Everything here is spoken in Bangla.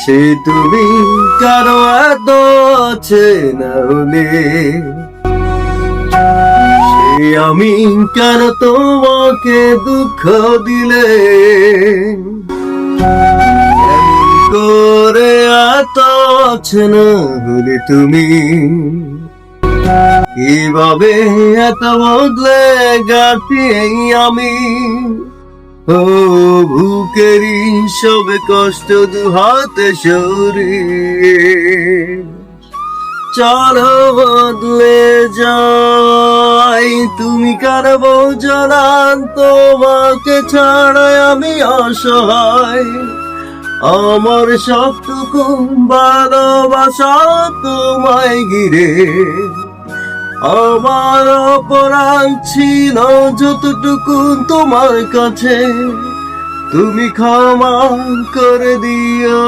সে তুমি কারো এত আছে না হলে, সে আমি কেন তোমাকে দুঃখ দিলে, কেমন করে এত আছে না হলে তুমি, কিভাবে এত বদলে গেছি আমি। ও বুকেরই সব কষ্ট দু হাতে সরিয়ে চলো বদলে যাই, তুমি কার বোঝান তোমাকে ছাড়াই আমি অসহায়, আমার সবটুকু ভালোবাসা তোমায় ঘিরে, আমার অপরাধ ছিল যতটুকু তোমার কাছে, তুমি ক্ষমা করে দিও।